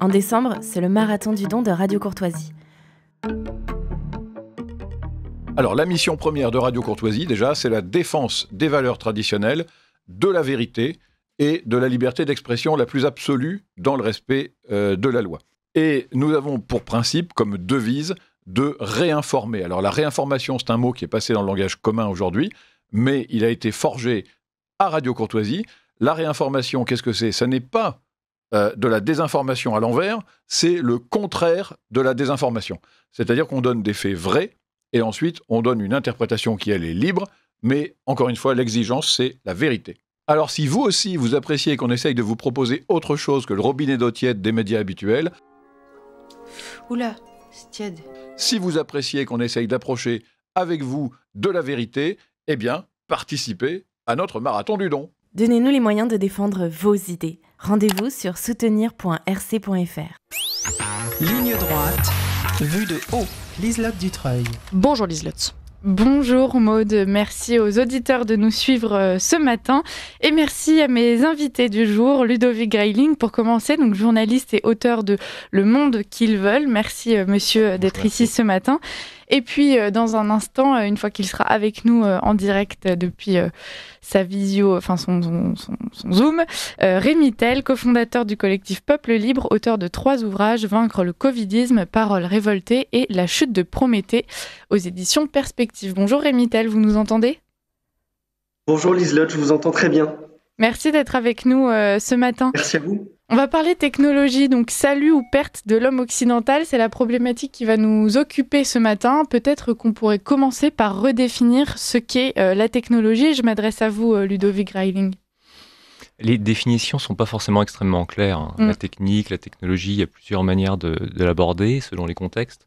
En décembre, c'est le marathon du don de Radio Courtoisie. Alors, la mission première de Radio Courtoisie, déjà, c'est la défense des valeurs traditionnelles, de la vérité et de la liberté d'expression la plus absolue dans le respect de la loi. Et nous avons pour principe, comme devise, de réinformer. Alors, la réinformation, c'est un mot qui est passé dans le langage commun aujourd'hui, mais il a été forgé à Radio Courtoisie. La réinformation, qu'est-ce que c'est ? Ça n'est pas de la désinformation à l'envers, c'est le contraire de la désinformation. C'est-à-dire qu'on donne des faits vrais, et ensuite, on donne une interprétation qui, elle, est libre, mais encore une fois, l'exigence, c'est la vérité. Alors, si vous aussi, vous appréciez qu'on essaye de vous proposer autre chose que le robinet d'eau tiède des médias habituels... Oula, c'est tiède. Si vous appréciez qu'on essaye d'approcher avec vous de la vérité, eh bien, participez à notre marathon du don. Donnez-nous les moyens de défendre vos idées. Rendez-vous sur soutenir.rc.fr. Ligne droite, vue de haut. Liselotte Dutreuil. Bonjour Liselotte. Bonjour Maude, merci aux auditeurs de nous suivre ce matin et merci à mes invités du jour, Ludovic Greiling pour commencer, donc journaliste et auteur de Le Monde qu'ils veulent. Merci monsieur d'être ici ce matin. Et puis dans un instant, une fois qu'il sera avec nous en direct depuis sa visio, enfin son Zoom, Rémi Tell, cofondateur du collectif Peuple Libre, auteur de 3 ouvrages, Vaincre le Covidisme, Paroles révoltées et La chute de Prométhée aux éditions Perspectives. Bonjour Rémi Tell, vous nous entendez ? Bonjour Liselotte, je vous entends très bien. Merci d'être avec nous ce matin. Merci à vous. On va parler technologie, donc salut ou perte de l'homme occidental, c'est la problématique qui va nous occuper ce matin. Peut-être qu'on pourrait commencer par redéfinir ce qu'est la technologie. Je m'adresse à vous, Ludovic Greiling. Les définitions ne sont pas forcément extrêmement claires. La technique, la technologie, il y a plusieurs manières de l'aborder selon les contextes.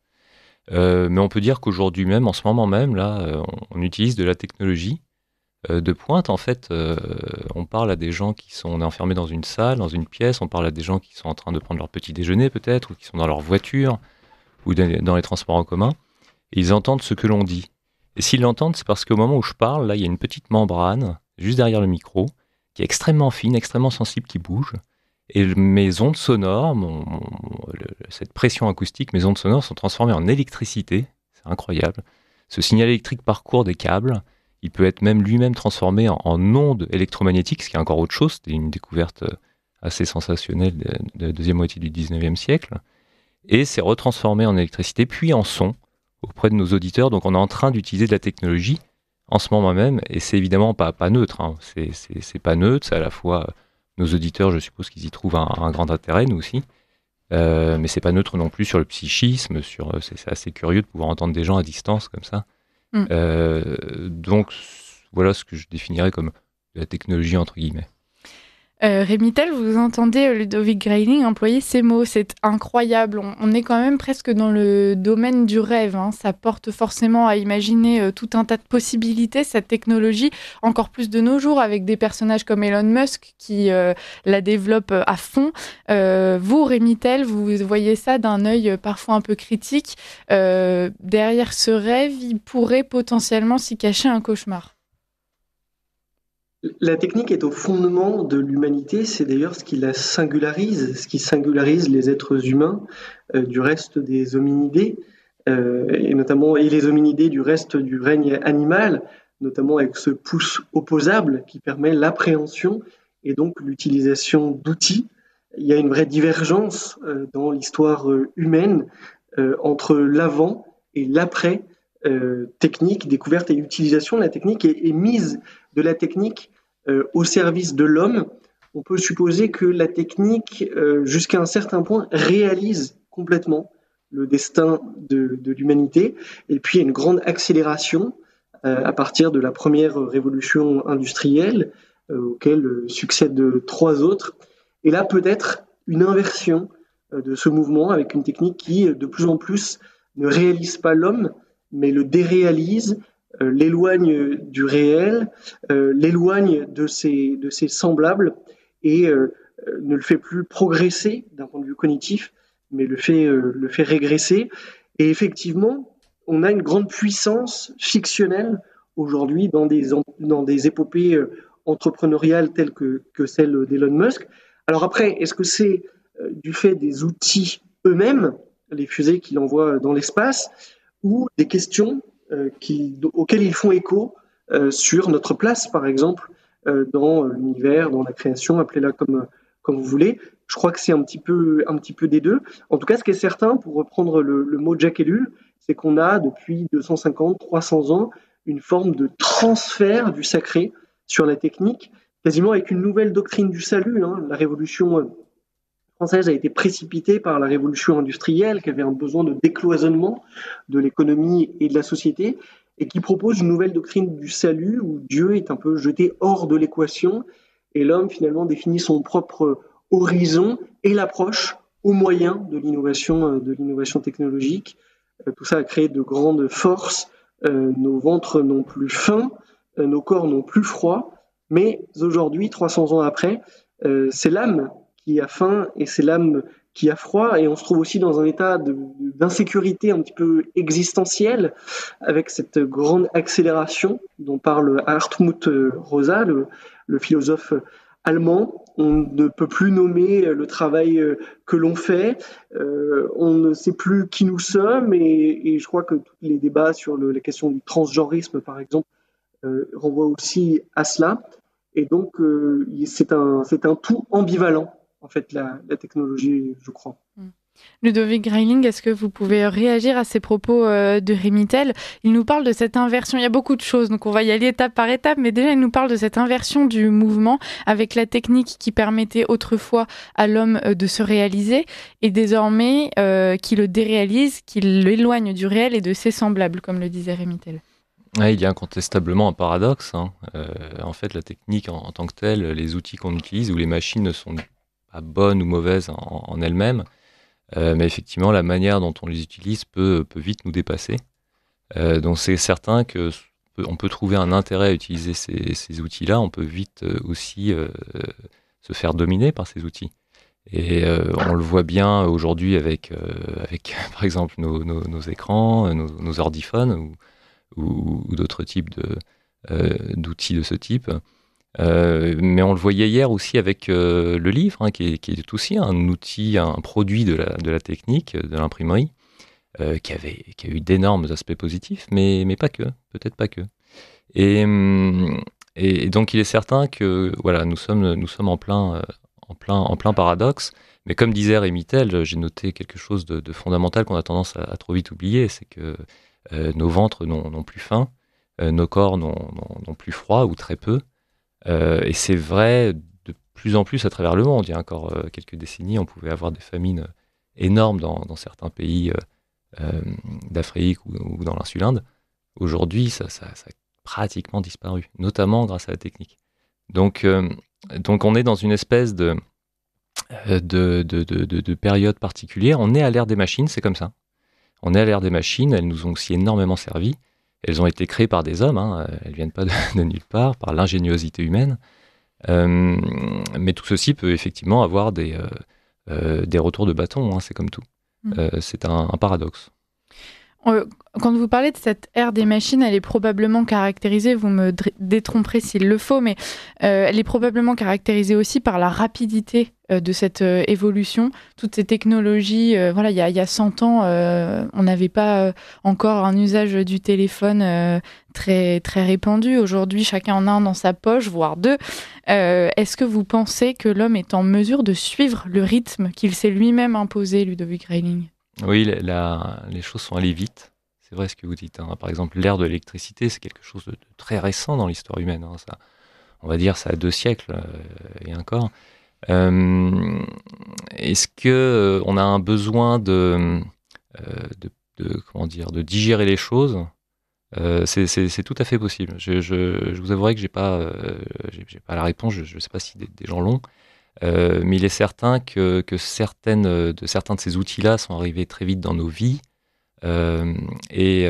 Mais on peut dire qu'aujourd'hui même, en ce moment même, là, on utilise de la technologie de pointe. En fait, on parle à des gens on est enfermés dans une salle, dans une pièce, on parle à des gens qui sont en train de prendre leur petit déjeuner peut-être, ou qui sont dans leur voiture, ou dans les transports en commun, et ils entendent ce que l'on dit. Et s'ils l'entendent, c'est parce qu'au moment où je parle, là, il y a une petite membrane, juste derrière le micro, qui est extrêmement fine, extrêmement sensible, qui bouge, et mes ondes sonores, cette pression acoustique, mes ondes sonores sont transformées en électricité, c'est incroyable. Ce signal électrique parcourt des câbles. Il peut être même lui-même transformé en ondes électromagnétiques, ce qui est encore autre chose. C'était une découverte assez sensationnelle de la deuxième moitié du 19e siècle. Et c'est retransformé en électricité, puis en son auprès de nos auditeurs. Donc on est en train d'utiliser de la technologie en ce moment même. Et c'est évidemment pas neutre. C'est pas neutre. C'est à la fois nos auditeurs, je suppose qu'ils y trouvent un grand intérêt, nous aussi. Mais c'est pas neutre non plus sur le psychisme. C'est assez curieux de pouvoir entendre des gens à distance comme ça. Donc voilà ce que je définirais comme la technologie entre guillemets. Rémi Tell, vous entendez Ludovic Greiling employer ces mots, c'est incroyable. On est quand même presque dans le domaine du rêve. Ça porte forcément à imaginer tout un tas de possibilités, cette technologie, encore plus de nos jours, avec des personnages comme Elon Musk qui la développe à fond. Vous, Rémi Tell, vous voyez ça d'un œil parfois un peu critique. Derrière ce rêve, il pourrait potentiellement s'y cacher un cauchemar. La technique est au fondement de l'humanité, c'est d'ailleurs ce qui la singularise, ce qui singularise les êtres humains du reste des hominidés, et notamment les hominidés du reste du règne animal, notamment avec ce pouce opposable qui permet l'appréhension et donc l'utilisation d'outils. Il y a une vraie divergence dans l'histoire humaine entre l'avant et l'après technique, découverte et utilisation de la technique et mise de la technique au service de l'homme. On peut supposer que la technique, jusqu'à un certain point, réalise complètement le destin de l'humanité. Et puis, il y a une grande accélération à partir de la première révolution industrielle, auquel succèdent 3 autres. Et là, peut-être une inversion de ce mouvement avec une technique qui, de plus en plus, ne réalise pas l'homme, mais le déréalise, l'éloigne du réel, l'éloigne de ses semblables et ne le fait plus progresser d'un point de vue cognitif, mais le fait régresser. Et effectivement, on a une grande puissance fictionnelle aujourd'hui dans des épopées entrepreneuriales telles que celle d'Elon Musk. Alors après, est-ce que c'est du fait des outils eux-mêmes, les fusées qu'il envoie dans l'espace, ou des questions auxquelles ils font écho sur notre place, par exemple, dans l'univers, dans la création, appelez-la comme vous voulez. Je crois que c'est un petit peu des deux. En tout cas, ce qui est certain, pour reprendre le mot de Jacques Ellul, c'est qu'on a depuis 250, 300 ans une forme de transfert du sacré sur la technique, quasiment avec une nouvelle doctrine du salut. La Révolution française a été précipitée par la Révolution industrielle, qui avait un besoin de décloisonnement de l'économie et de la société, et qui propose une nouvelle doctrine du salut, où Dieu est un peu jeté hors de l'équation, et l'homme finalement définit son propre horizon et l'approche au moyen de l'innovation technologique. Tout ça a créé de grandes forces. Nos ventres n'ont plus faim, nos corps n'ont plus froid, mais aujourd'hui, 300 ans après, c'est l'âme qui a faim et c'est l'âme qui a froid, et on se trouve aussi dans un état d'insécurité un petit peu existentielle, avec cette grande accélération dont parle Hartmut Rosa, le philosophe allemand. On ne peut plus nommer le travail que l'on fait, on ne sait plus qui nous sommes, et je crois que tous les débats sur la question du transgenrisme, par exemple, renvoient aussi à cela. Et donc, c'est un tout ambivalent, en fait, la technologie, je crois. Ludovic Greiling, est-ce que vous pouvez réagir à ces propos de Rémy Tel ? Il nous parle de cette inversion, il y a beaucoup de choses, donc on va y aller étape par étape, mais déjà il nous parle de cette inversion du mouvement avec la technique qui permettait autrefois à l'homme de se réaliser, et désormais qui le déréalise, qui l'éloigne du réel et de ses semblables, comme le disait Rémy Tel. Ouais, il y a incontestablement un paradoxe. En fait, la technique en tant que telle, les outils qu'on utilise ou les machines ne sont pas bonnes ou mauvaises en elles-mêmes. Mais effectivement, la manière dont on les utilise peut vite nous dépasser. Donc c'est certain qu'on peut trouver un intérêt à utiliser ces outils-là. On peut vite aussi se faire dominer par ces outils. Et on le voit bien aujourd'hui avec par exemple, nos écrans, nos ordiphones ou d'autres types d'outils de ce type. Mais on le voyait hier aussi avec le livre, qui est aussi un outil, un produit de la technique, de l'imprimerie, qui a eu d'énormes aspects positifs, mais pas que, peut-être pas que. Et donc il est certain que voilà, nous sommes en plein paradoxe. Mais comme disait Rémy Tel, j'ai noté quelque chose de fondamental qu'on a tendance à trop vite oublier, c'est que nos ventres n'ont plus faim, nos corps n'ont plus froid ou très peu. Et c'est vrai de plus en plus à travers le monde. Il y a encore quelques décennies, on pouvait avoir des famines énormes dans certains pays d'Afrique ou dans l'insule Inde. Aujourd'hui, ça a pratiquement disparu, notamment grâce à la technique. Donc on est dans une espèce de période particulière. On est à l'ère des machines, c'est comme ça. On est à l'ère des machines, elles nous ont aussi énormément servi. Elles ont été créées par des hommes, elles ne viennent pas de nulle part, par l'ingéniosité humaine. Mais tout ceci peut effectivement avoir des retours de bâton, c'est comme tout. C'est un paradoxe. Quand vous parlez de cette ère des machines, elle est probablement caractérisée, vous me détromperez s'il le faut, mais elle est probablement caractérisée aussi par la rapidité de cette évolution. Toutes ces technologies, il y a 100 ans, on n'avait pas encore un usage du téléphone très, très répandu. Aujourd'hui, chacun en a un dans sa poche, voire deux. Est-ce que vous pensez que l'homme est en mesure de suivre le rythme qu'il s'est lui-même imposé, Ludovic Greiling ? Oui, les choses sont allées vite. C'est vrai ce que vous dites. Par exemple, l'ère de l'électricité, c'est quelque chose de très récent dans l'histoire humaine. Ça, on va dire ça a 2 siècles et encore. Est-ce que on a un besoin de digérer les choses ? C'est tout à fait possible. Je vous avouerai que j'ai pas la réponse. Je ne sais pas si des gens l'ont. Mais il est certain que certains de ces outils-là sont arrivés très vite dans nos vies et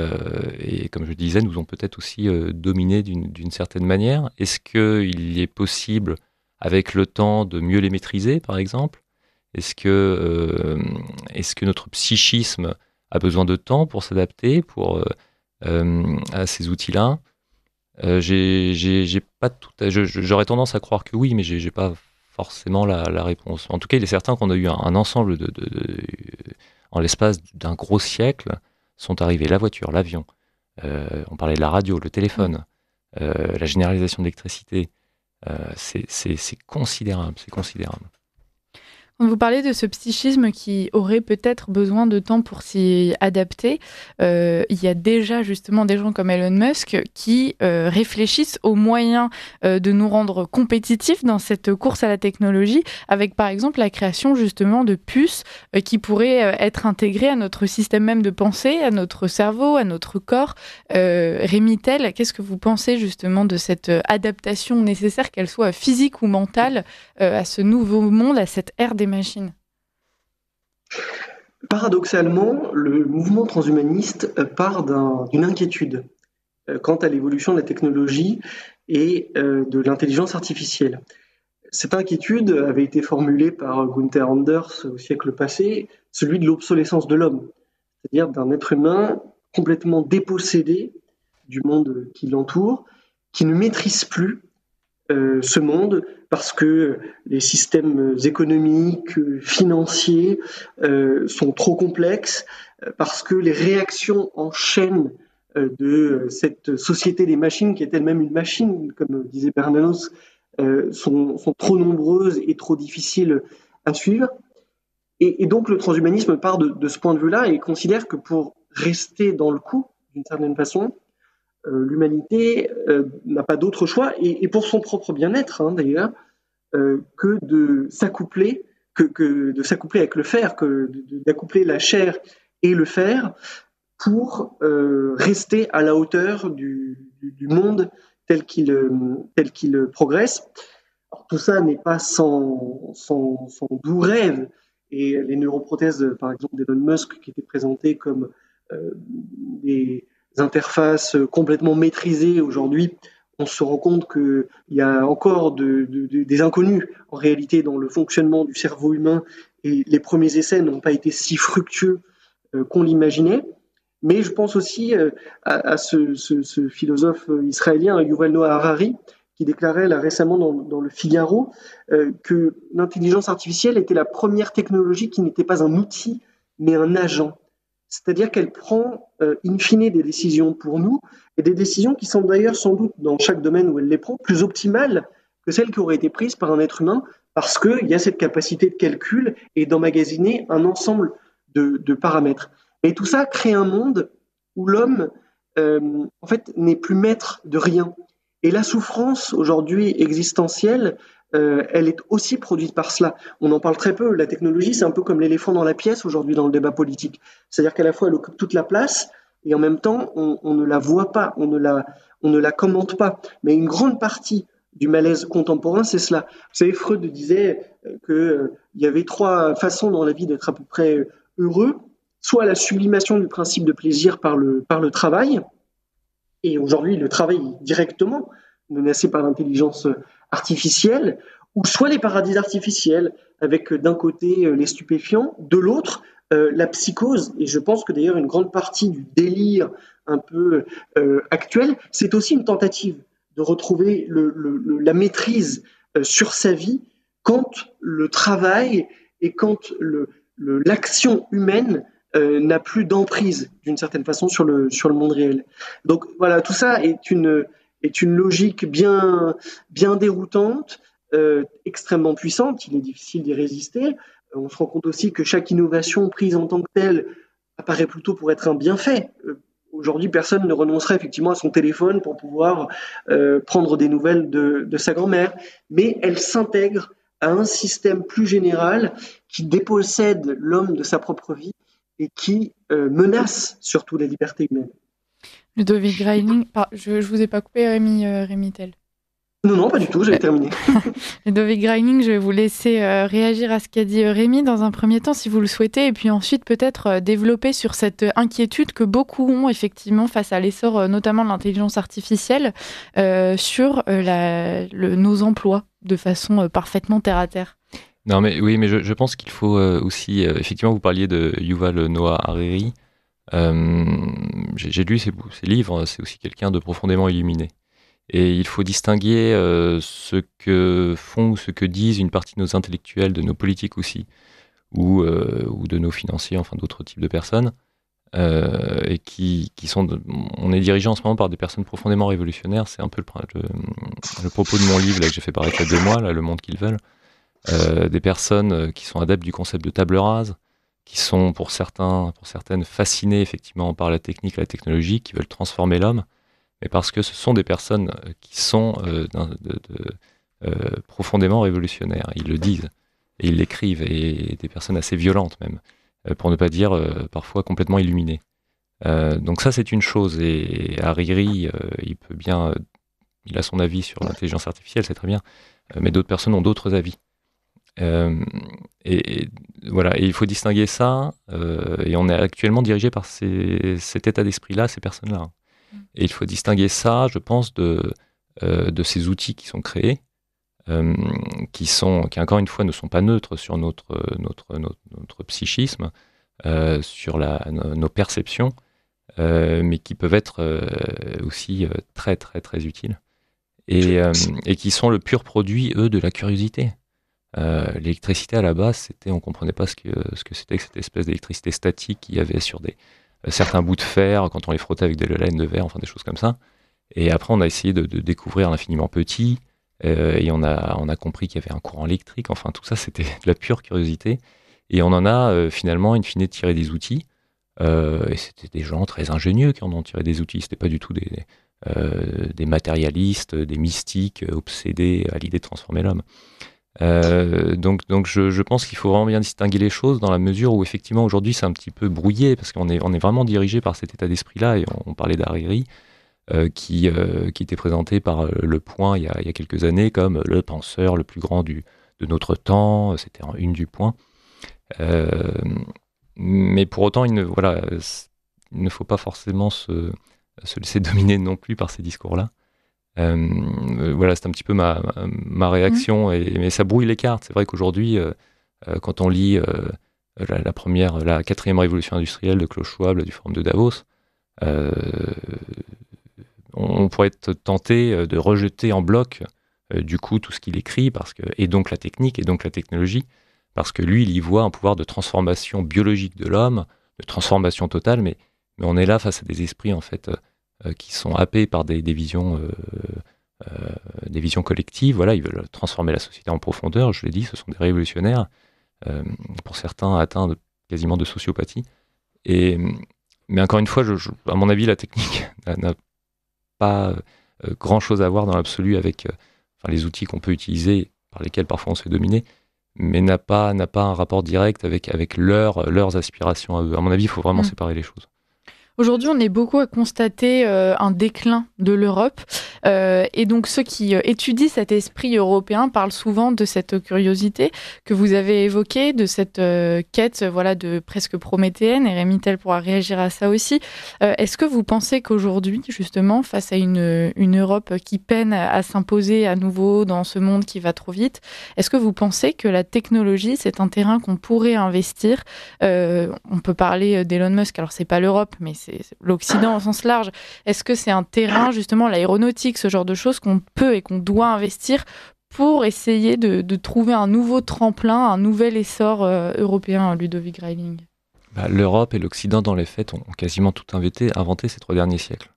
comme je disais, nous ont peut-être aussi dominés d'une certaine manière. Est-ce qu'il est possible, avec le temps, de mieux les maîtriser, par exemple ? Est-ce que notre psychisme a besoin de temps pour s'adapter à ces outils-là ? J'aurais tendance à croire que oui, mais j'ai pas forcément la réponse. En tout cas, il est certain qu'on a eu un ensemble en l'espace d'un gros siècle, sont arrivés la voiture, l'avion, on parlait de la radio, le téléphone, la généralisation de l'électricité. C'est considérable, c'est considérable. Vous parlez de ce psychisme qui aurait peut-être besoin de temps pour s'y adapter. Il y a déjà justement des gens comme Elon Musk qui réfléchissent aux moyens de nous rendre compétitifs dans cette course à la technologie, avec par exemple la création justement de puces qui pourraient être intégrées à notre système même de pensée, à notre cerveau, à notre corps. Rémi Tel, qu'est-ce que vous pensez justement de cette adaptation nécessaire, qu'elle soit physique ou mentale, à ce nouveau monde, à cette ère des machines? Paradoxalement, le mouvement transhumaniste part d'une inquiétude quant à l'évolution de la technologie et de l'intelligence artificielle. Cette inquiétude avait été formulée par Gunther Anders au siècle passé, celui de l'obsolescence de l'homme, c'est-à-dire d'un être humain complètement dépossédé du monde qui l'entoure, qui ne maîtrise plus ce monde parce que les systèmes économiques, financiers sont trop complexes, parce que les réactions en chaîne de cette société des machines, qui est elle-même une machine, comme disait Bernanos, sont trop nombreuses et trop difficiles à suivre. Et donc le transhumanisme part de ce point de vue-là et considère que pour rester dans le coup, d'une certaine façon, l'humanité n'a pas d'autre choix, et pour son propre bien-être d'ailleurs, que de s'accoupler, de s'accoupler avec le fer, d'accoupler la chair et le fer pour rester à la hauteur du monde tel qu'il progresse. Alors, tout ça n'est pas sans doux rêve, et les neuroprothèses, par exemple, d'Elon Musk, qui étaient présentées comme des interfaces complètement maîtrisées aujourd'hui, on se rend compte qu'il y a encore des inconnus en réalité dans le fonctionnement du cerveau humain, et les premiers essais n'ont pas été si fructueux qu'on l'imaginait. Mais je pense aussi à ce philosophe israélien, Yuval Noah Harari, qui déclarait là récemment dans le Figaro que l'intelligence artificielle était la première technologie qui n'était pas un outil, mais un agent. C'est-à-dire qu'elle prend in fine des décisions pour nous, et des décisions qui sont d'ailleurs sans doute, dans chaque domaine où elle les prend, plus optimales que celles qui auraient été prises par un être humain, parce qu'il y a cette capacité de calcul et d'emmagasiner un ensemble de paramètres. Et tout ça crée un monde où l'homme, en fait, n'est plus maître de rien. Et la souffrance aujourd'hui existentielle, elle est aussi produite par cela. On en parle très peu. La technologie, c'est un peu comme l'éléphant dans la pièce aujourd'hui dans le débat politique. C'est-à-dire qu'à la fois, elle occupe toute la place, et en même temps, on ne la voit pas, on ne la commente pas. Mais une grande partie du malaise contemporain, c'est cela. Vous savez, Freud disait qu'il y avait 3 façons dans la vie d'être à peu près heureux. Soit la sublimation du principe de plaisir par le travail, et aujourd'hui le travail est directement menacé par l'intelligence artificielle, ou soit les paradis artificiels, avec d'un côté les stupéfiants, de l'autre la psychose. Et je pense que d'ailleurs une grande partie du délire un peu actuel, c'est aussi une tentative de retrouver la maîtrise sur sa vie quand le travail et quand l'action humaine n'a plus d'emprise d'une certaine façon sur le monde réel. Donc voilà, tout ça est une logique bien déroutante, extrêmement puissante. Il est difficile d'y résister. On se rend compte aussi que chaque innovation prise en tant que telle apparaît plutôt pour être un bienfait. Aujourd'hui, personne ne renoncerait effectivement à son téléphone pour pouvoir prendre des nouvelles de sa grand-mère, mais elle s'intègre à un système plus général qui dépossède l'homme de sa propre vie et qui menace surtout la liberté humaine. Ludovic Greiling, je vous ai pas coupé, Rémi Tel. Non, pas du tout, j'avais terminé. Ludovic Greiling, je vais vous laisser réagir à ce qu'a dit Rémi dans un premier temps, si vous le souhaitez, et puis ensuite peut-être développer sur cette inquiétude que beaucoup ont effectivement face à l'essor notamment de l'intelligence artificielle sur nos emplois de façon parfaitement terre-à-terre. Non, mais oui, mais je pense qu'il faut aussi... effectivement, vous parliez de Yuval Noah Harari. J'ai lu ses livres, c'est aussi quelqu'un de profondément illuminé. Et il faut distinguer ce que font ou ce que disent une partie de nos intellectuels, de nos politiques aussi, ou de nos financiers, enfin d'autres types de personnes, et qui sont... On est dirigé en ce moment par des personnes profondément révolutionnaires. C'est un peu le propos de mon livre là, que j'ai fait paraître il y a 2 mois, là, Le monde qu'ils veulent. Des personnes qui sont adeptes du concept de table rase, qui sont pour certaines fascinées effectivement par la technique, la technologie, qui veulent transformer l'homme, mais parce que ce sont des personnes qui sont profondément révolutionnaires. Ils le disent, et ils l'écrivent, et des personnes assez violentes même, pour ne pas dire parfois complètement illuminées. Donc ça c'est une chose, et Hariri, il a son avis sur l'intelligence artificielle, c'est très bien, mais d'autres personnes ont d'autres avis. Et voilà, et il faut distinguer ça, et on est actuellement dirigé par cet état d'esprit-là, ces personnes-là. Et il faut distinguer ça, je pense, de ces outils qui sont créés, qui encore une fois ne sont pas neutres sur notre psychisme, sur nos perceptions, mais qui peuvent être aussi très très très utiles, et qui sont le pur produit, eux, de la curiosité. L'électricité à la base, on comprenait pas ce que c'était que cette espèce d'électricité statique qu'il y avait sur certains bouts de fer quand on les frottait avec des laines de verre, enfin des choses comme ça. Et après, on a essayé de découvrir l'infiniment petit, et on a compris qu'il y avait un courant électrique. Enfin, tout ça, c'était de la pure curiosité. Et on en a finalement, in fine, tiré des outils. Et c'était des gens très ingénieux qui en ont tiré des outils. C'était pas du tout des matérialistes, des mystiques obsédés à l'idée de transformer l'homme. Donc je pense qu'il faut vraiment bien distinguer les choses, dans la mesure où effectivement aujourd'hui c'est un petit peu brouillé, parce qu'on est vraiment dirigé par cet état d'esprit-là, et on parlait d'Hariri, qui était présenté par Le Point il y a quelques années comme le penseur le plus grand de notre temps. C'était en une du Point. Mais pour autant, il ne faut pas forcément se laisser dominer non plus par ces discours-là. Voilà, c'est un petit peu ma réaction, mais ça brouille les cartes. C'est vrai qu'aujourd'hui, quand on lit la 4e révolution industrielle de Klaus Schwab du Forum de Davos, on pourrait être tenté de rejeter en bloc du coup tout ce qu'il écrit, et donc la technique, et donc la technologie, parce que lui, il y voit un pouvoir de transformation biologique de l'homme, de transformation totale, mais on est là face à des esprits en fait qui sont happés par des visions collectives. Voilà, ils veulent transformer la société en profondeur. Je l'ai dit, ce sont des révolutionnaires, pour certains atteints quasiment de sociopathie. Mais encore une fois, à mon avis, la technique n'a pas grand-chose à voir dans l'absolu avec les outils qu'on peut utiliser, par lesquels parfois on se fait dominer, mais n'a pas un rapport direct avec leurs aspirations à eux. À mon avis, il faut vraiment séparer les choses. Aujourd'hui, on est beaucoup à constater un déclin de l'Europe. Et donc, ceux qui étudient cet esprit européen parlent souvent de cette curiosité que vous avez évoquée, de cette quête de presque prométhéenne. Et Rémi Tel pourra réagir à ça aussi. Est-ce que vous pensez qu'aujourd'hui, justement, face à une Europe qui peine à s'imposer à nouveau dans ce monde qui va trop vite, est-ce que vous pensez que la technologie, c'est un terrain qu'on pourrait investir? On peut parler d'Elon Musk. Alors, c'est pas l'Europe, mais c'est l'Occident au sens large. Est-ce que c'est un terrain, justement, l'aéronautique, ce genre de choses qu'on peut et qu'on doit investir pour essayer de trouver un nouveau tremplin, un nouvel essor européen, Ludovic Greiling? L'Europe et l'Occident, dans les faits, ont quasiment tout inventé ces 3 derniers siècles.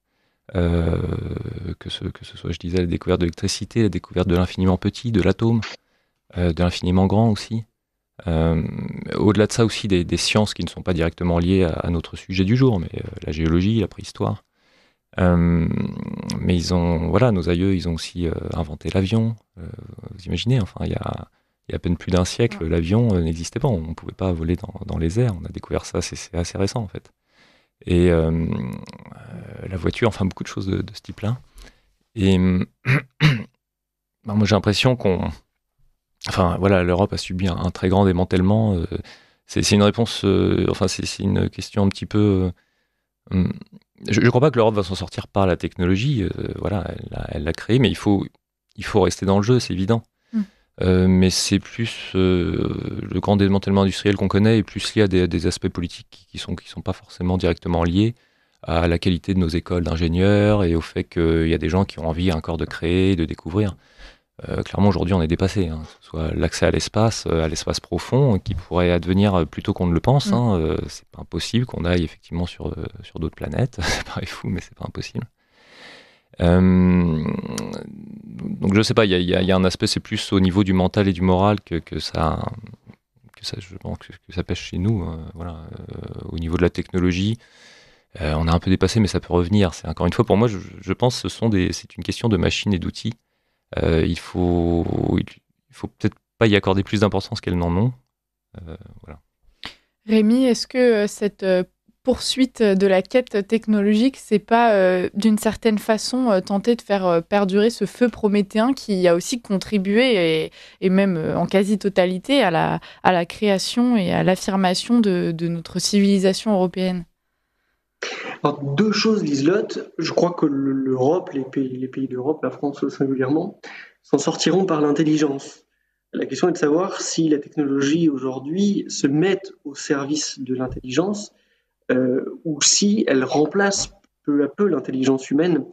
Que ce soit, je disais, la découverte de l'électricité, la découverte de l'infiniment petit, de l'atome, de l'infiniment grand aussi. Au-delà de ça aussi, des sciences qui ne sont pas directement liées à notre sujet du jour, mais la géologie, la préhistoire. Mais nos aïeux, ils ont aussi inventé l'avion. Vous imaginez, il y a à peine plus d'un siècle, l'avion n'existait pas. On ne pouvait pas voler dans les airs. On a découvert ça, c'est assez récent en fait. Et la voiture, beaucoup de choses de ce type-là. Et moi, j'ai l'impression l'Europe a subi un très grand démantèlement. C'est une réponse, c'est une question un petit peu. Je ne crois pas que l'Europe va s'en sortir par la technologie. Elle l'a créée, mais il faut rester dans le jeu, c'est évident. Mais c'est plus le grand démantèlement industriel qu'on connaît est plus lié à des aspects politiques qui sont pas forcément directement liés à la qualité de nos écoles d'ingénieurs et au fait qu'il y a des gens qui ont envie encore de créer, de découvrir. Clairement, aujourd'hui, on est dépassé. Que ce soit l'accès à l'espace profond, qui pourrait advenir plus tôt qu'on ne le pense. C'est pas impossible qu'on aille effectivement sur d'autres planètes. Ça paraît fou, mais c'est pas impossible. Donc je sais pas, il y a un aspect, c'est plus au niveau du mental et du moral que ça je pense que ça pêche chez nous. Au niveau de la technologie, on a un peu dépassé, mais ça peut revenir. C'est encore une fois, pour moi, je pense que c'est une question de machines et d'outils. Il faut peut-être pas y accorder plus d'importance qu'elles n'en ont. Voilà. Rémi, est-ce que cette poursuite de la quête technologique, c'est pas d'une certaine façon tenter de faire perdurer ce feu prométhéen qui a aussi contribué et même en quasi-totalité à la création et à l'affirmation de notre civilisation européenne? Alors, deux choses, Liselotte. Je crois que l'Europe, les pays d'Europe, la France singulièrement, s'en sortiront par l'intelligence. La question est de savoir si la technologie aujourd'hui se met au service de l'intelligence ou si elle remplace peu à peu l'intelligence humaine.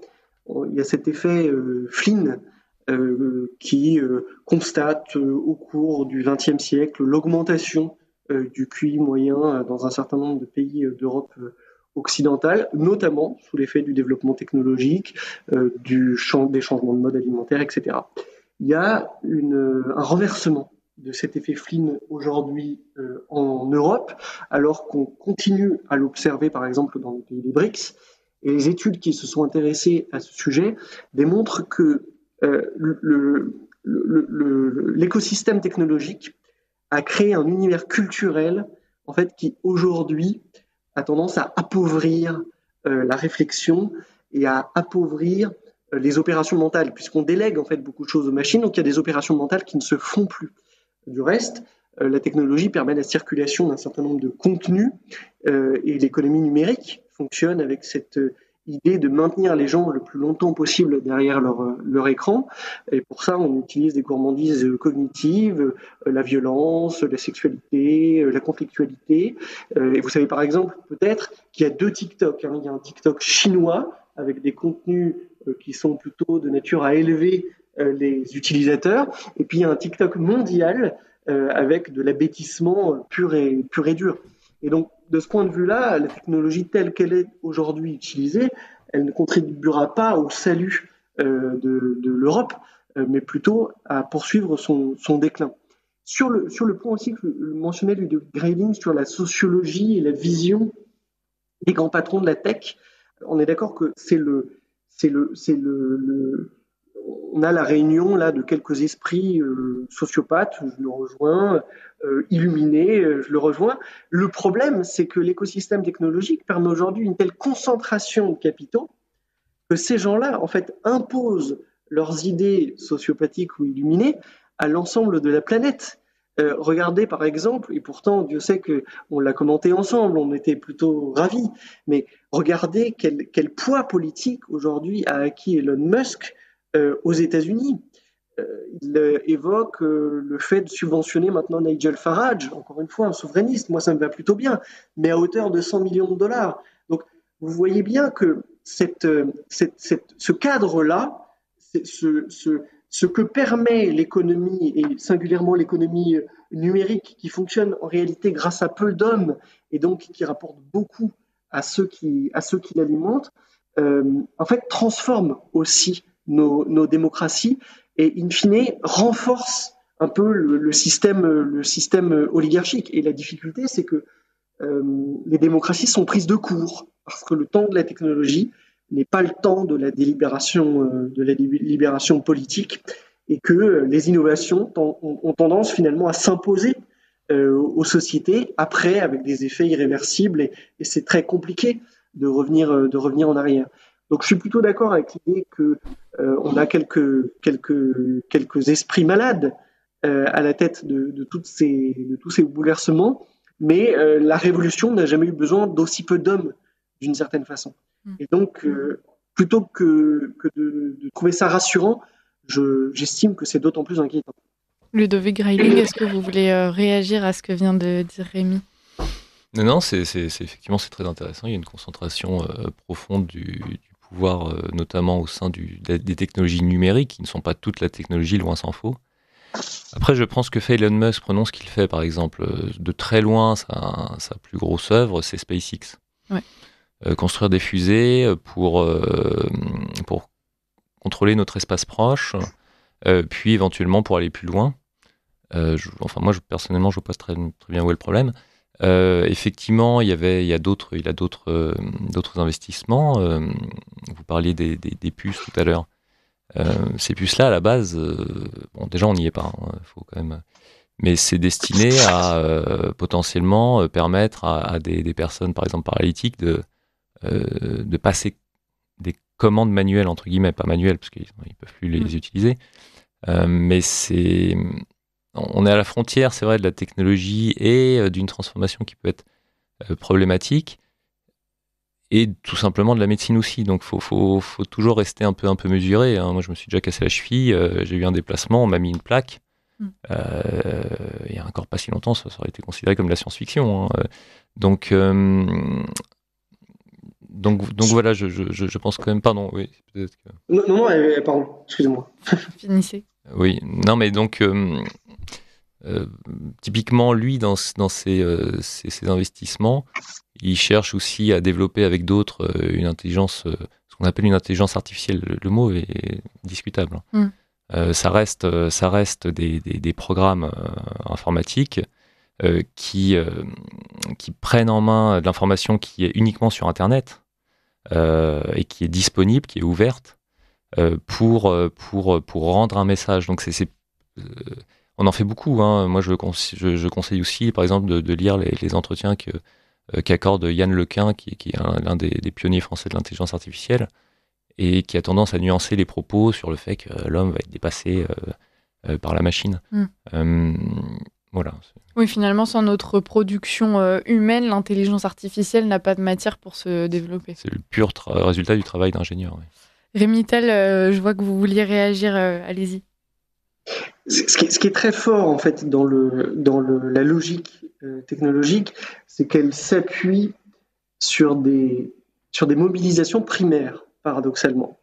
Il y a cet effet Flynn qui constate au cours du XXe siècle l'augmentation du QI moyen dans un certain nombre de pays d'Europe occidentale, notamment sous l'effet du développement technologique, des changements de mode alimentaire, etc. Il y a un renversement de cet effet Flynn aujourd'hui en Europe, alors qu'on continue à l'observer par exemple dans les pays des BRICS. Et les études qui se sont intéressées à ce sujet démontrent que l'écosystème technologique a créé un univers culturel en fait, qui aujourd'hui a tendance à appauvrir la réflexion et à appauvrir les opérations mentales, puisqu'on délègue en fait beaucoup de choses aux machines, donc il y a des opérations mentales qui ne se font plus. Du reste, la technologie permet la circulation d'un certain nombre de contenus et l'économie numérique fonctionne avec cette idée de maintenir les gens le plus longtemps possible derrière leur écran. Et pour ça, on utilise des gourmandises cognitives, la violence, la sexualité, la conflictualité. Et vous savez par exemple peut-être qu'il y a deux TikTok. Il y a un TikTok chinois avec des contenus qui sont plutôt de nature à élever les utilisateurs. Et puis il y a un TikTok mondial avec de l'abêtissement pur et dur. Et donc, de ce point de vue-là, la technologie telle qu'elle est aujourd'hui utilisée, elle ne contribuera pas au salut de l'Europe, mais plutôt à poursuivre son déclin. Sur le point aussi que mentionnait Ludovic Grayling sur la sociologie et la vision des grands patrons de la tech, on est d'accord que on a la réunion là de quelques esprits sociopathes, je le rejoins, illuminés, je le rejoins. Le problème, c'est que l'écosystème technologique permet aujourd'hui une telle concentration de capitaux que ces gens-là, en fait, imposent leurs idées sociopathiques ou illuminées à l'ensemble de la planète. Regardez par exemple, et pourtant Dieu sait qu'on l'a commenté ensemble, on était plutôt ravis, mais regardez quel poids politique aujourd'hui a acquis Elon Musk aux États-Unis. Il évoque le fait de subventionner maintenant Nigel Farage, encore une fois un souverainiste, moi ça me va plutôt bien, mais à hauteur de 100 millions de dollars. Donc vous voyez bien que ce cadre-là, ce que permet l'économie, et singulièrement l'économie numérique, qui fonctionne en réalité grâce à peu d'hommes, et donc qui rapporte beaucoup à ceux qui l'alimentent, en fait transforme aussi nos démocraties et in fine renforce un peu le système oligarchique. Et la difficulté, c'est que les démocraties sont prises de court parce que le temps de la technologie n'est pas le temps de la libération politique et que les innovations ont tendance finalement à s'imposer aux sociétés après avec des effets irréversibles et c'est très compliqué de revenir en arrière. Donc je suis plutôt d'accord avec l'idée que on a quelques esprits malades à la tête de tous ces bouleversements, mais la révolution n'a jamais eu besoin d'aussi peu d'hommes d'une certaine façon. Et donc plutôt que de trouver ça rassurant, j'estime que c'est d'autant plus inquiétant. Ludovic Grayling, est-ce que vous voulez réagir à ce que vient de dire Rémi ? Non, effectivement, c'est très intéressant. Il y a une concentration profonde du pouvoir, notamment au sein des technologies numériques, qui ne sont pas toute la technologie, loin s'en faut. Après, je pense que fait Elon Musk, prenons ce qu'il fait, par exemple, de très loin, sa plus grosse œuvre, c'est SpaceX. Ouais. Construire des fusées pour contrôler notre espace proche, puis éventuellement pour aller plus loin. Moi, personnellement, je ne vois pas très bien où est le problème. Effectivement, il a d'autres investissements. Vous parliez des puces tout à l'heure. Ces puces-là, à la base, déjà on n'y est pas, faut quand même. Mais c'est destiné à potentiellement permettre à des personnes, par exemple paralytiques, de passer des commandes manuelles, entre guillemets, pas manuelles, parce qu'ils ne peuvent plus les utiliser. Mais on est à la frontière, c'est vrai, de la technologie et d'une transformation qui peut être problématique. Et tout simplement de la médecine aussi. Donc, faut toujours rester un peu mesuré. Hein. Moi, je me suis déjà cassé la cheville, j'ai eu un déplacement, on m'a mis une plaque. Il y a encore pas si longtemps, ça aurait été considéré comme de la science-fiction. Hein. Donc voilà, je pense quand même. Pardon, oui. Peut-être que... Non, pardon, excusez-moi. Finissez. Oui, non, mais donc typiquement, lui, dans ses investissements, il cherche aussi à développer avec d'autres une intelligence, ce qu'on appelle une intelligence artificielle. Le mot est discutable. Ça reste des programmes informatiques qui prennent en main de l'information qui est uniquement sur Internet et qui est disponible, qui est ouverte pour rendre un message. Donc on en fait beaucoup. Hein. Moi, je conseille aussi, par exemple, de lire les entretiens qu'accorde Yann Lequin, qui est l'un des pionniers français de l'intelligence artificielle, et qui a tendance à nuancer les propos sur le fait que l'homme va être dépassé par la machine. Voilà. Oui, finalement, sans notre production humaine, l'intelligence artificielle n'a pas de matière pour se développer. C'est le pur résultat du travail d'ingénieur. Oui. Rémi Tel, je vois que vous vouliez réagir, allez-y. Ce qui est très fort en fait dans la logique technologique, c'est qu'elle s'appuie sur des mobilisations primaires, paradoxalement,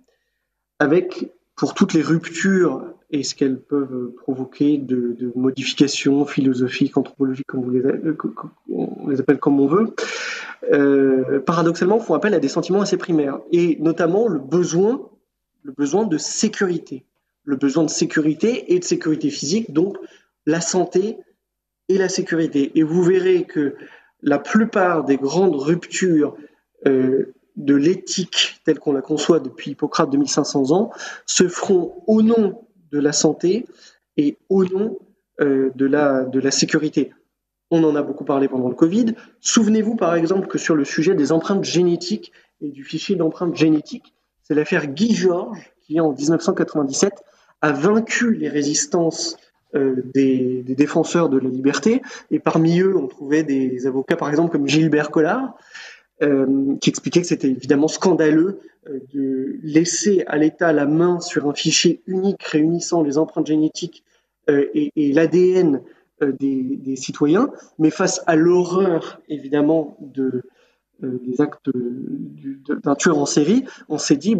avec pour toutes les ruptures et ce qu'elles peuvent provoquer de modifications philosophiques, anthropologiques, comme on les appelle comme on veut, paradoxalement font appel à des sentiments assez primaires, et notamment le besoin de sécurité. Le besoin de sécurité et de sécurité physique, donc la santé et la sécurité. Et vous verrez que la plupart des grandes ruptures de l'éthique telle qu'on la conçoit depuis Hippocrate 2500 ans se feront au nom de la santé et au nom de la sécurité. On en a beaucoup parlé pendant le Covid. Souvenez-vous par exemple que sur le sujet des empreintes génétiques et du fichier d'empreintes génétiques, c'est l'affaire Guy Georges qui, en 1997, a vaincu les résistances des défenseurs de la liberté. Et parmi eux, on trouvait des avocats, par exemple, comme Gilbert Collard, qui expliquait que c'était évidemment scandaleux de laisser à l'État la main sur un fichier unique réunissant les empreintes génétiques et l'ADN des citoyens. Mais face à l'horreur, évidemment, des actes d'un tueur en série, on s'est dit,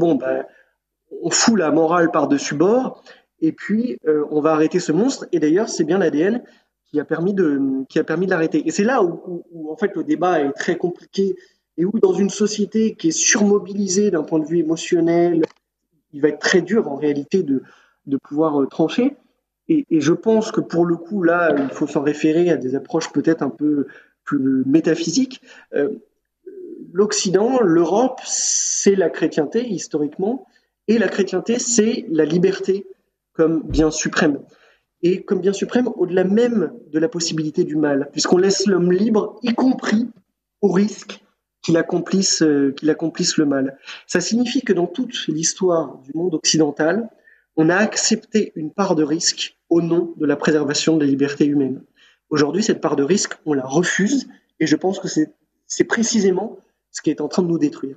on fout la morale par-dessus bord, et puis on va arrêter ce monstre. Et d'ailleurs, c'est bien l'ADN qui a permis de l'arrêter. Et c'est là où en fait le débat est très compliqué, et où dans une société qui est surmobilisée d'un point de vue émotionnel, il va être très dur en réalité de pouvoir trancher. Et je pense que pour le coup, là, il faut s'en référer à des approches peut-être un peu plus métaphysiques. L'Occident, l'Europe, c'est la chrétienté historiquement, et la chrétienté, c'est la liberté comme bien suprême. Et comme bien suprême, au-delà même de la possibilité du mal, puisqu'on laisse l'homme libre, y compris au risque qu'il accomplisse le mal. Ça signifie que dans toute l'histoire du monde occidental, on a accepté une part de risque au nom de la préservation de la liberté humaine. Aujourd'hui, cette part de risque, on la refuse, et je pense que c'est précisément ce qui est en train de nous détruire.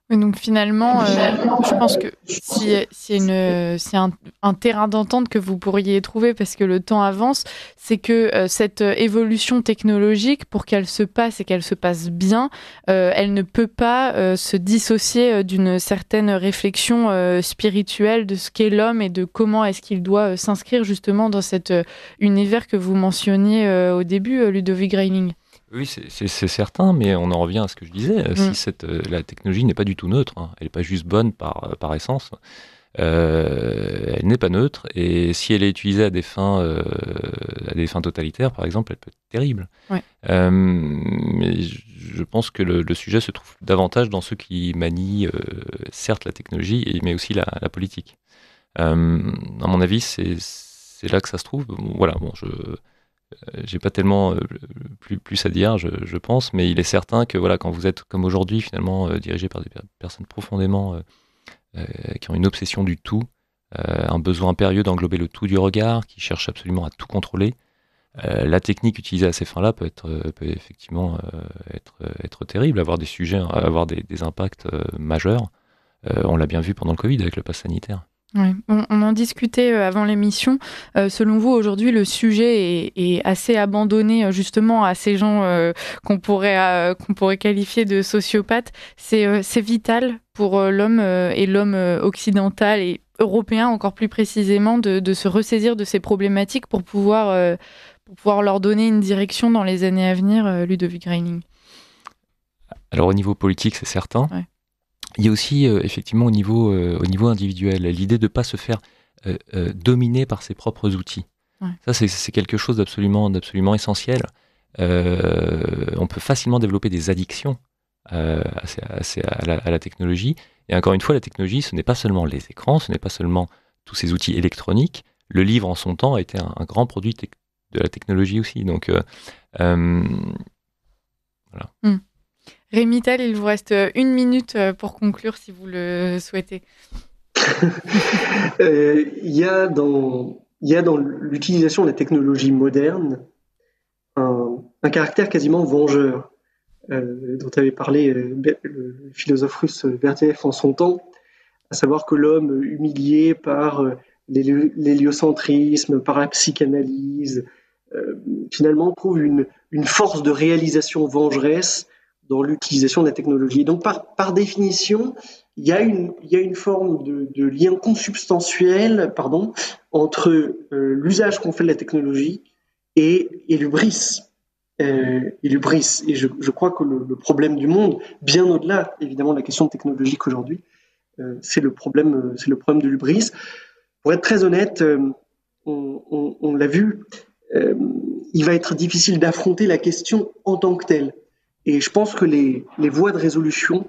Donc finalement, je pense que c'est un terrain d'entente que vous pourriez trouver parce que le temps avance, c'est que cette évolution technologique, pour qu'elle se passe et qu'elle se passe bien, elle ne peut pas se dissocier d'une certaine réflexion spirituelle de ce qu'est l'homme et de comment est-ce qu'il doit s'inscrire justement dans cet univers que vous mentionniez au début, Ludovic Greiling. Oui, c'est certain, mais on en revient à ce que je disais. Si la technologie n'est pas du tout neutre, elle n'est pas juste bonne par essence, elle n'est pas neutre, et si elle est utilisée à des fins totalitaires, par exemple, elle peut être terrible. Ouais. Mais je pense que le sujet se trouve davantage dans ceux qui manient, certes, la technologie, mais aussi la politique. À mon avis, c'est là que ça se trouve. Voilà, bon, j'ai pas tellement plus à dire, je pense, mais il est certain que voilà, quand vous êtes comme aujourd'hui finalement dirigé par des personnes profondément qui ont une obsession du tout, un besoin impérieux d'englober le tout du regard, qui cherchent absolument à tout contrôler, la technique utilisée à ces fins-là peut effectivement être terrible, avoir des impacts majeurs. On l'a bien vu pendant le Covid avec le pass sanitaire. Ouais. On en discutait avant l'émission. Selon vous, aujourd'hui, le sujet est assez abandonné justement à ces gens qu'on pourrait qualifier de sociopathes. C'est vital pour l'homme et l'homme occidental et européen encore plus précisément de se ressaisir de ces problématiques pour pouvoir leur donner une direction dans les années à venir, Ludovic Greiling. Alors au niveau politique, c'est certain. Ouais. Il y a aussi effectivement au niveau individuel, l'idée de ne pas se faire dominer par ses propres outils. Ouais. Ça, c'est quelque chose d'absolument essentiel. On peut facilement développer des addictions à la technologie. Et encore une fois, la technologie, ce n'est pas seulement les écrans, ce n'est pas seulement tous ces outils électroniques. Le livre, en son temps, a été un grand produit de la technologie aussi. Donc, voilà. Rémi Tel, il vous reste 1 minute pour conclure si vous le souhaitez. Il y a dans l'utilisation de la technologie moderne un caractère quasiment vengeur dont avait parlé le philosophe russe Berdyaev en son temps, à savoir que l'homme humilié par l'héliocentrisme, par la psychanalyse, finalement trouve une force de réalisation vengeresse dans l'utilisation de la technologie. Donc, par définition, il y a une forme de lien consubstantiel, entre l'usage qu'on fait de la technologie et l'hubris. Et je crois que le problème du monde, bien au-delà, évidemment, de la question technologique aujourd'hui, c'est le problème de l'hubris. Pour être très honnête, on l'a vu, il va être difficile d'affronter la question en tant que telle. Et je pense que les voies de résolution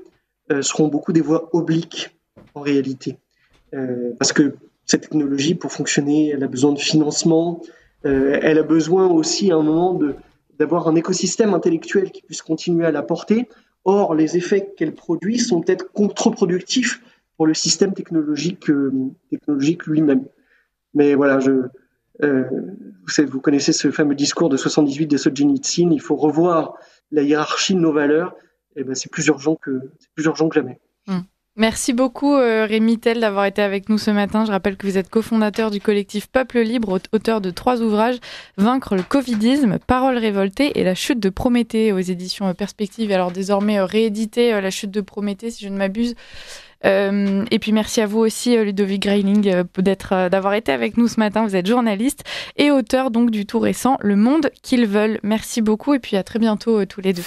seront beaucoup des voies obliques en réalité. Parce que cette technologie, pour fonctionner, elle a besoin de financement, elle a besoin aussi à un moment d'avoir un écosystème intellectuel qui puisse continuer à la porter. Or, les effets qu'elle produit sont peut-être contre-productifs pour le système technologique lui-même. Mais voilà, vous connaissez ce fameux discours de 78 de Solzhenitsyn, il faut revoir la hiérarchie de nos valeurs, et ben c'est plus urgent que jamais. Merci beaucoup Rémi Tel d'avoir été avec nous ce matin. Je rappelle que vous êtes cofondateur du collectif Peuple Libre, auteur de 3 ouvrages, Vaincre le Covidisme, Paroles révoltées et La chute de Prométhée aux éditions Perspectives. Alors désormais réédité La chute de Prométhée si je ne m'abuse. Et puis merci à vous aussi Ludovic Greiling d'avoir été avec nous ce matin. Vous êtes journaliste et auteur donc du tout récent Le Monde qu'ils veulent. Merci beaucoup et puis à très bientôt tous les deux.